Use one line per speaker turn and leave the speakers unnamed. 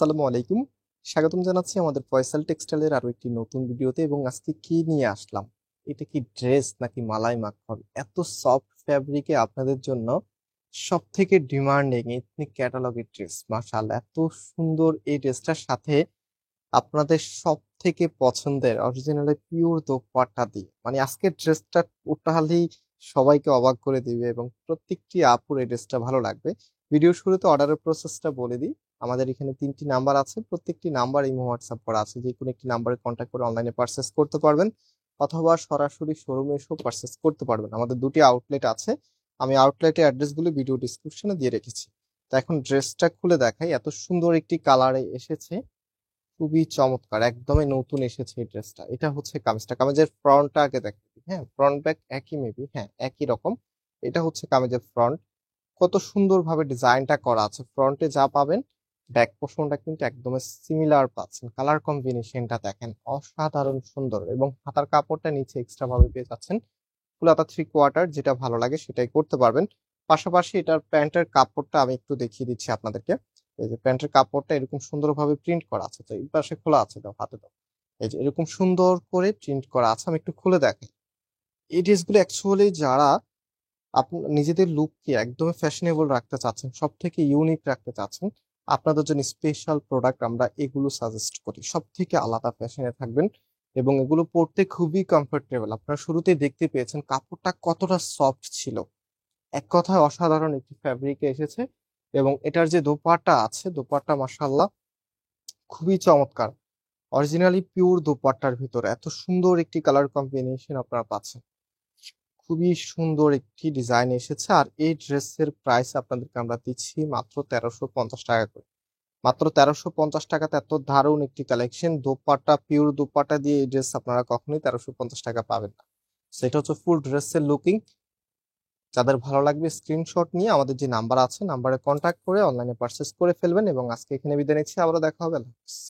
আসসালামু আলাইকুম। স্বাগতম জানাচ্ছি আমাদের ফয়সাল টেক্সটাইলের আরো একটি নতুন ভিডিওতে। এবং আজকে কি নিয়ে আসলাম, এটা কি ড্রেস নাকি মালাই মাখন? এত সফট ফ্যাব্রিকে আপনাদের জন্য সব থেকে ডিমান্ডিং এথনিক ক্যাটালগের ড্রেস। মাশাআল্লাহ, এত সুন্দর এই ড্রেসটার সাথে আপনাদের সব থেকে পছন্দের অরিজিনালি পিওর দোপাট্টা দিয়ে, মানে আজকের ড্রেসটা টোটালি সবাইকে অবাক করে দিবে এবং প্রত্যেকটি আপুর এই ড্রেসটা ভালো লাগবে। ভিডিও শুরুতে অর্ডারের প্রসেসটা বলে দিই। আমাদের এখানে 3টি নাম্বার আছে, প্রত্যেকটি নাম্বার ইমো হোয়াটসঅ্যাপ করা আছে। যে কোনো একটি নাম্বারে কন্ট্যাক্ট করে অনলাইনে পারচেস করতে পারবেন অথবা সরাসরি শোরুমে এসেও পারচেস করতে পারবেন। আমাদের দুটি আউটলেট আছে, আমি আউটলেটের অ্যাড্রেসগুলো ভিডিও ডিসক্রিপশনে দিয়ে রেখেছি। তো এখন ড্রেসটা খুলে দেখাই। এত সুন্দর একটি কালারে এসেছে, খুবই চমৎকার, একদমই নতুন এসেছে এই ড্রেসটা। এটা হচ্ছে কামিজটা, কামিজের ফ্রন্টটা আগে দেখি। হ্যাঁ, ফ্রন্ট ব্যাক একই, মেবি হ্যাঁ একই রকম। এটা হচ্ছে কামিজের ফ্রন্ট। কত সুন্দরভাবে ডিজাইনটা করা আছে, ফ্রন্টে যা পাবেন ব্যাক পোর্শনটা কিন্তু একদম সিমিলার পাচ্ছেন। কালার কম্বিনেশনটা দেখেন, অসাধারণ সুন্দর। এবং হাতার কাপড়টা নিচে এক্সট্রা ভাবে পেয়ে যাচ্ছেন ফুল হাতা 3/4, যেটা ভালো লাগে সেটাই করতে পারবেন। পাশাপাশি এটার প্যান্টের কাপড়টা আমি একটু দেখিয়ে দিচ্ছি আপনাদেরকে। এই যে প্যান্টের কাপড়টা এরকম সুন্দরভাবে প্রিন্ট করা আছে, তো এই পাশে খোলা আছে, দাও হাতে দাও। এই যে এরকম সুন্দর করে প্রিন্ট করা আছে, আমি একটু খুলে দেখাই। এই ড্রেসগুলো অ্যাকচুয়ালি যারা আপনার নিজেদের লুককে একদম ফ্যাশনেবল রাখতে চাচ্ছেন, সব থেকে ইউনিক রাখতে চাচ্ছেন, আপনাদের জন্য স্পেশাল প্রোডাক্ট আমরা এগুলো সাজেস্ট করি। সব থেকে আলাদা ফ্যাশনে থাকবেন এবং এগুলো পরতে খুবই কমফোর্টেবল। আপনারা শুরুতেই দেখতে পেয়েছেন কাপড়টা কতটা সফট ছিল, এক কথায় অসাধারণ একটি ফ্যাব্রিকে এসেছে। এবং এটার যে দোপাট্টা আছে, দোপাট্টা মাশাআল্লাহ খুবই চমৎকার। অরিজিনালি পিওর দোপাট্টার ভিতরে এত সুন্দর একটি কালার কম্বিনেশন আপনারা পাচ্ছেন। খুবই সুন্দর একটি ডিজাইন এসেছে। আর এই ড্রেসের প্রাইস আপনাদেরকে আমরা দিচ্ছি মাত্র 1350 টাকা করে। মাত্র 1350 টাকাতে এত দারুণ একটি কালেকশন, দোপাট্টা পিওর দোপাট্টা দিয়ে এই ড্রেস আপনারা কখনোই 1350 টাকা পাবেন না। সেটা হচ্ছে ফুল ড্রেসের লুকিং। যাদের ভালো লাগবে স্ক্রিনশট নিয়ে আমাদের যে নাম্বার আছে, নাম্বারে কন্ট্যাক্ট করে অনলাইনে পারচেস করে ফেলবেন। এবং আজকে এখানে বিদায় নিচ্ছি, আবারও দেখা হবে। আল্লাহ হাফেজ।